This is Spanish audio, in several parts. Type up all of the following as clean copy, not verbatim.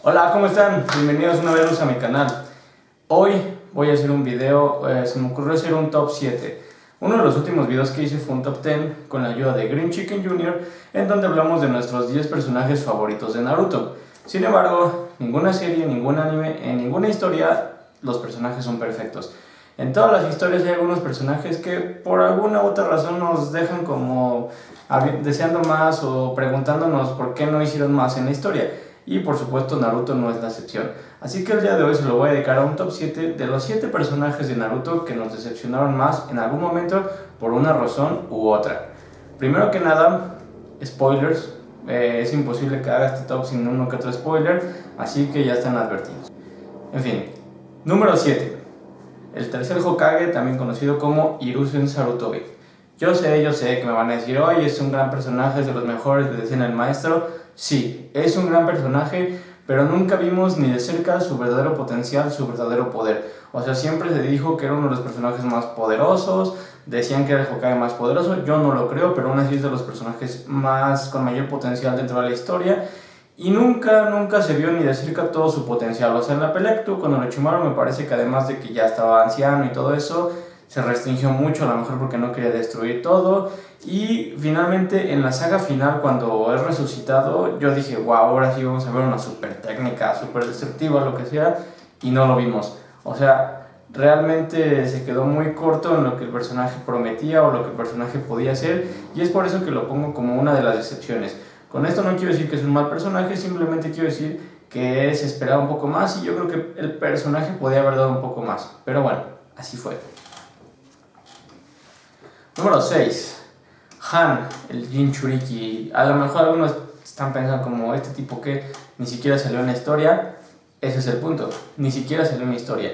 Hola, ¿cómo están? Bienvenidos una vez más a mi canal. Hoy voy a hacer un video, se me ocurrió hacer un top 7. Uno de los últimos videos que hice fue un top 10 con la ayuda de Green Chicken Jr., en donde hablamos de nuestros 10 personajes favoritos de Naruto. Sin embargo, ninguna serie, ningún anime, en ninguna historia los personajes son perfectos. En todas las historias hay algunos personajes que por alguna u otra razón nos dejan como deseando más o preguntándonos por qué no hicieron más en la historia. Y por supuesto Naruto no es la excepción. Así que el día de hoy se lo voy a dedicar a un top 7 de los 7 personajes de Naruto que nos decepcionaron más en algún momento por una razón u otra. Primero que nada, spoilers. Es imposible que haga este top sin uno que otro spoiler, así que ya están advertidos. En fin, número 7. El tercer Hokage, también conocido como Hiruzen Sarutobi. Yo sé que me van a decir, oye, es un gran personaje, es de los mejores de Decena el Maestro. Sí, es un gran personaje, pero nunca vimos ni de cerca su verdadero potencial, su verdadero poder. O sea, siempre se dijo que era uno de los personajes más poderosos, decían que era el Hokage más poderoso, yo no lo creo, pero aún así es de los personajes con mayor potencial dentro de la historia. Y nunca se vio ni de cerca todo su potencial. O sea, en la pelea con Orochimaru me parece que además de que ya estaba anciano y todo eso, se restringió mucho, a lo mejor porque no quería destruir todo. Y finalmente en la saga final, cuando es resucitado, yo dije, wow, ahora sí vamos a ver una super técnica, super destructiva, lo que sea, y no lo vimos. O sea, realmente se quedó muy corto en lo que el personaje prometía o lo que el personaje podía hacer, y es por eso que lo pongo como una de las decepciones. Con esto no quiero decir que es un mal personaje, simplemente quiero decir que se esperaba un poco más y yo creo que el personaje podía haber dado un poco más. Pero bueno, así fue. Número 6. Han, el Jinchuriki. A lo mejor algunos están pensando como este tipo que ni siquiera salió en la historia. Ese es el punto, ni siquiera salió en la historia.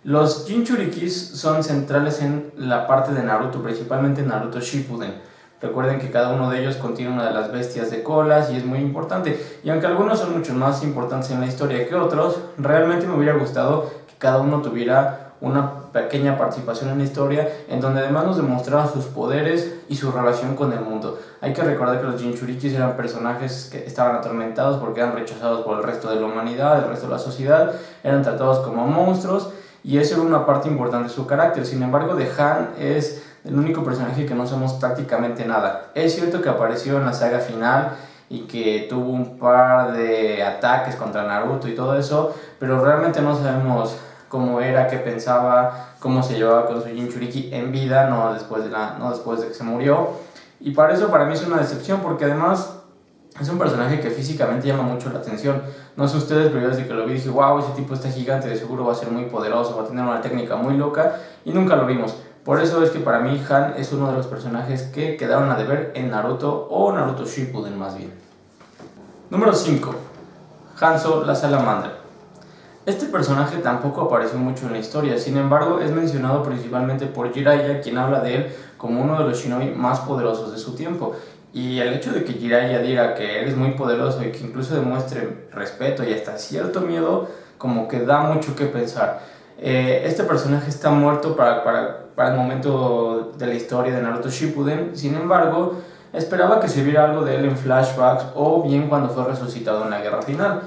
Los Jinchurikis son centrales en la parte de Naruto, principalmente Naruto Shippuden. Recuerden que cada uno de ellos contiene una de las bestias de colas y es muy importante. Y aunque algunos son mucho más importantes en la historia que otros, realmente me hubiera gustado que cada uno tuviera una pequeña participación en la historia, en donde además nos demostraba sus poderes y su relación con el mundo. Hay que recordar que los Jinchurikis eran personajes que estaban atormentados porque eran rechazados por el resto de la humanidad, el resto de la sociedad, eran tratados como monstruos y eso era una parte importante de su carácter. Sin embargo, de Han es el único personaje que no sabemos prácticamente nada. Es cierto que apareció en la saga final y que tuvo un par de ataques contra Naruto y todo eso, pero realmente no sabemos cómo era, qué pensaba, cómo se llevaba con su Jinchuriki en vida, no después de que se murió. Y para eso para mí es una decepción, porque además es un personaje que físicamente llama mucho la atención. No sé ustedes, pero yo desde que lo vi dije, wow, ese tipo está gigante, de seguro va a ser muy poderoso, va a tener una técnica muy loca, y nunca lo vimos. Por eso es que para mí Han es uno de los personajes que quedaron a deber en Naruto, o Naruto Shippuden más bien. Número 5. Hanzo la Salamandra. Este personaje tampoco apareció mucho en la historia, sin embargo es mencionado principalmente por Jiraiya, quien habla de él como uno de los shinobi más poderosos de su tiempo. Y el hecho de que Jiraiya diga que eres muy poderoso y que incluso demuestre respeto y hasta cierto miedo, como que da mucho que pensar. Este personaje está muerto para el momento de la historia de Naruto Shippuden, sin embargo esperaba que se viera algo de él en flashbacks o bien cuando fue resucitado en la guerra final.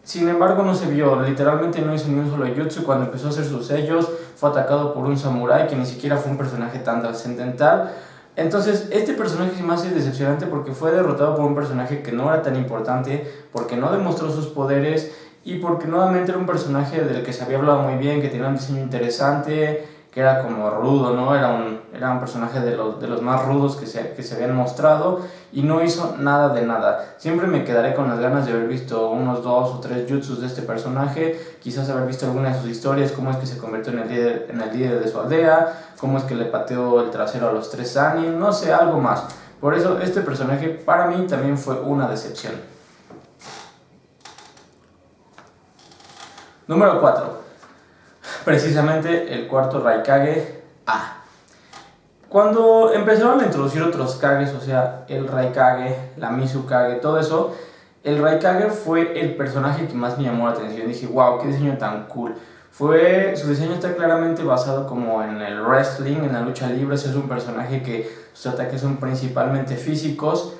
Sin embargo no se vio, literalmente no hizo ni un solo jutsu. Cuando empezó a hacer sus sellos fue atacado por un samurái que ni siquiera fue un personaje tan trascendental. Entonces este personaje es más decepcionante porque fue derrotado por un personaje que no era tan importante, porque no demostró sus poderes y porque nuevamente era un personaje del que se había hablado muy bien, que tenía un diseño interesante, que era como rudo, ¿no? Era un personaje de los más rudos que se habían mostrado y no hizo nada de nada. Siempre me quedaré con las ganas de haber visto unos 2 o 3 jutsus de este personaje, quizás haber visto alguna de sus historias, cómo es que se convirtió en el líder de su aldea, cómo es que le pateó el trasero a los 3 Sannin, no sé, algo más. Por eso este personaje para mí también fue una decepción. Número 4. Precisamente el cuarto Raikage A. Cuando empezaron a introducir otros Kages, o sea, el Raikage, la Mizukage, todo eso, el Raikage fue el personaje que más me llamó la atención. Dije, wow, qué diseño tan cool. Su diseño está claramente basado como en el wrestling, en la lucha libre. Es un personaje que sus ataques son principalmente físicos.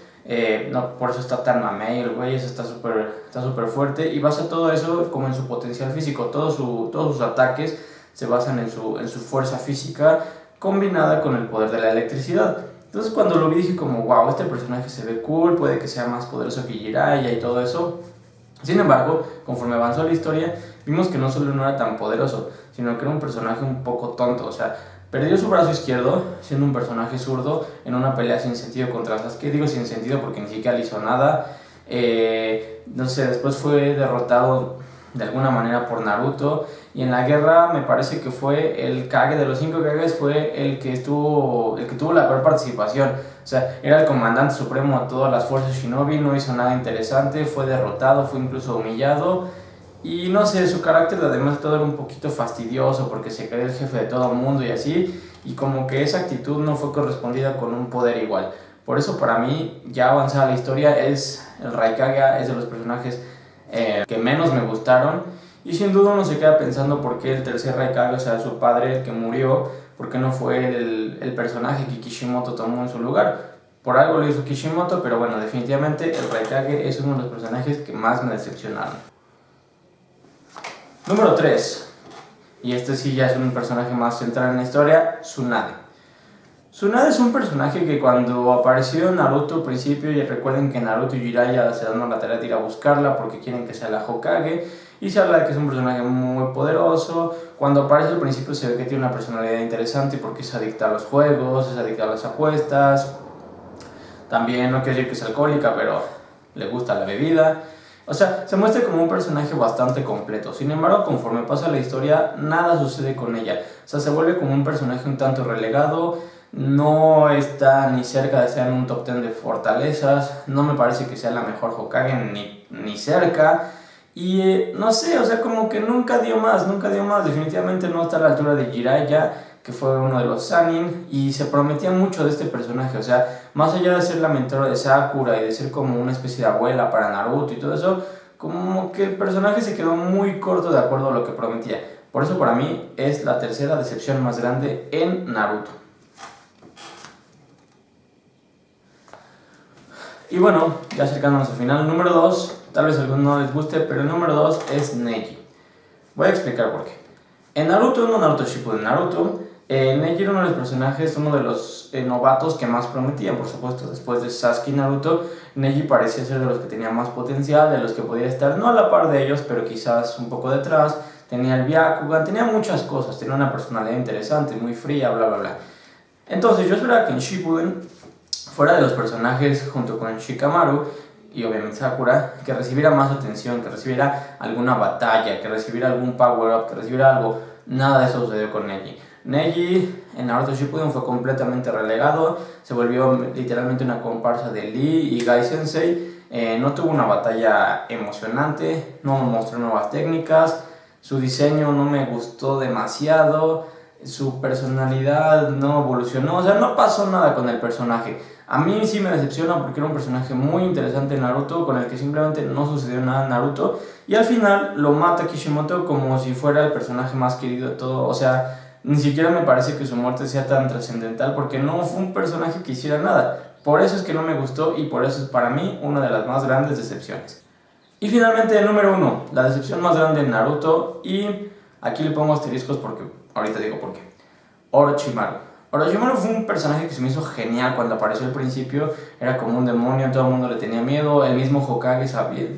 No, por eso está tan mamey el güey, eso está súper fuerte, y basa todo eso como en su potencial físico. Todos sus ataques se basan en su fuerza física combinada con el poder de la electricidad. Entonces cuando lo vi dije como, wow, este personaje se ve cool, puede que sea más poderoso que Jiraiya y todo eso. Sin embargo, conforme avanzó la historia, vimos que no solo no era tan poderoso, sino que era un personaje un poco tonto. O sea, perdió su brazo izquierdo siendo un personaje zurdo en una pelea sin sentido contra Sasuke. Digo sin sentido porque ni siquiera le hizo nada. No sé, después fue derrotado de alguna manera por Naruto. Y en la guerra me parece que fue el Kage de los 5 Kages, fue el que tuvo la peor participación. O sea, era el comandante supremo de todas las fuerzas Shinobi, no hizo nada interesante, fue derrotado, fue incluso humillado. Y no sé, su carácter además de todo era un poquito fastidioso porque se creía el jefe de todo el mundo y así. Y como que esa actitud no fue correspondida con un poder igual. Por eso para mí, ya avanzada la historia, el Raikage es de los personajes que menos me gustaron. Y sin duda uno se queda pensando por qué el tercer Raikage, o sea, su padre, el que murió, por qué no fue el personaje que Kishimoto tomó en su lugar. Por algo lo hizo Kishimoto, pero bueno, definitivamente el Raikage es uno de los personajes que más me decepcionaron. Número 3, y este sí ya es un personaje más central en la historia, Tsunade. Tsunade es un personaje que cuando apareció en Naruto al principio, y recuerden que Naruto y Jiraiya se dan la tarea de ir a buscarla porque quieren que sea la Hokage, y se habla de que es un personaje muy poderoso. Cuando aparece al principio se ve que tiene una personalidad interesante porque es adicta a los juegos, es adicta a las apuestas. También no quiero decir que es alcohólica, pero le gusta la bebida. O sea, se muestra como un personaje bastante completo. Sin embargo, conforme pasa la historia, nada sucede con ella. O sea, se vuelve como un personaje un tanto relegado. No está ni cerca de ser en un top 10 de fortalezas. No me parece que sea la mejor Hokage, ni cerca. Y no sé, o sea, como que nunca dio más. Definitivamente no está a la altura de Jiraiya, que fue uno de los Sannin, y se prometía mucho de este personaje. O sea, más allá de ser la mentora de Sakura y de ser como una especie de abuela para Naruto y todo eso, como que el personaje se quedó muy corto de acuerdo a lo que prometía. Por eso para mí es la tercera decepción más grande en Naruto. Y bueno, ya acercándonos al final, número 2, tal vez a algunos no les guste, pero el número 2 es Neji. Voy a explicar por qué. En Naruto, no Naruto Shippuden, Naruto, Neji era uno de los personajes, uno de los novatos que más prometían, por supuesto. Después de Sasuke y Naruto, Neji parecía ser de los que tenía más potencial, de los que podía estar no a la par de ellos, pero quizás un poco detrás. Tenía el Byakugan, tenía muchas cosas, tenía una personalidad interesante, muy fría, bla bla bla. Entonces yo esperaba que en Shippuden fuera de los personajes junto con Shikamaru y obviamente Sakura, que recibiera más atención, que recibiera alguna batalla, que recibiera algún power up, que recibiera algo. Nada de eso sucedió con Neji. Neji en Naruto Shippuden fue completamente relegado, se volvió literalmente una comparsa de Lee y Gai Sensei. No tuvo una batalla emocionante, no mostró nuevas técnicas, su diseño no me gustó demasiado, su personalidad no evolucionó, o sea, no pasó nada con el personaje. A mí sí me decepciona porque era un personaje muy interesante en Naruto, con el que simplemente no sucedió nada en Naruto, y al final lo mata Kishimoto como si fuera el personaje más querido de todo. O sea, ni siquiera me parece que su muerte sea tan trascendental porque no fue un personaje que hiciera nada. Por eso es que no me gustó y por eso es para mí una de las más grandes decepciones. Y finalmente el número 1, la decepción más grande en Naruto, y aquí le pongo asteriscos porque ahorita digo por qué. Orochimaru. Orochimaru fue un personaje que se me hizo genial cuando apareció al principio. Era como un demonio, todo el mundo le tenía miedo. El mismo Hokage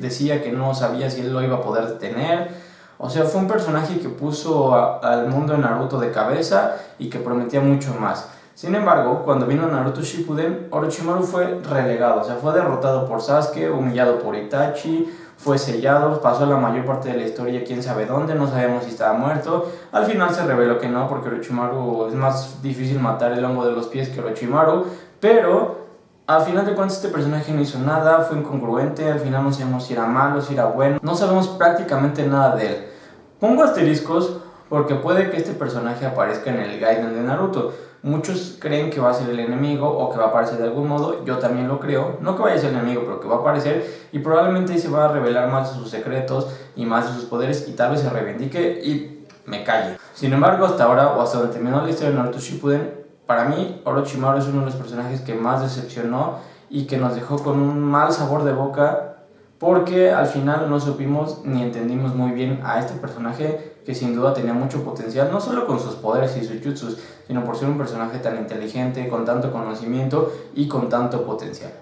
decía que no sabía si él lo iba a poder detener. O sea, fue un personaje que puso al mundo de Naruto de cabeza y que prometía mucho más. Sin embargo, cuando vino Naruto Shippuden, Orochimaru fue relegado. O sea, fue derrotado por Sasuke, humillado por Itachi, fue sellado, pasó la mayor parte de la historia quién sabe dónde, no sabemos si estaba muerto. Al final se reveló que no, porque Orochimaru es más difícil matar el hongo de los pies que Orochimaru, pero al final de cuentas este personaje no hizo nada, fue incongruente, al final no sabemos si era malo, si era bueno, no sabemos prácticamente nada de él. Pongo asteriscos porque puede que este personaje aparezca en el Gaiden de Naruto. Muchos creen que va a ser el enemigo o que va a aparecer de algún modo, yo también lo creo, no que vaya a ser el enemigo, pero que va a aparecer y probablemente ahí se va a revelar más de sus secretos y más de sus poderes y tal vez se reivindique y me calle. Sin embargo, hasta ahora, o hasta donde terminó la historia de Naruto Shippuden, para mí Orochimaru es uno de los personajes que más decepcionó y que nos dejó con un mal sabor de boca, porque al final no supimos ni entendimos muy bien a este personaje que sin duda tenía mucho potencial, no solo con sus poderes y sus jutsus, sino por ser un personaje tan inteligente, con tanto conocimiento y con tanto potencial.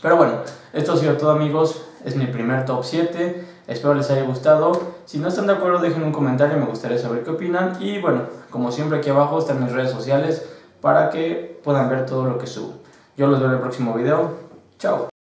Pero bueno, esto ha sido todo, amigos, es mi primer top 7, espero les haya gustado. Si no están de acuerdo, dejen un comentario, me gustaría saber qué opinan. Y bueno, como siempre, aquí abajo están mis redes sociales para que puedan ver todo lo que subo. Yo los veo en el próximo video, chao.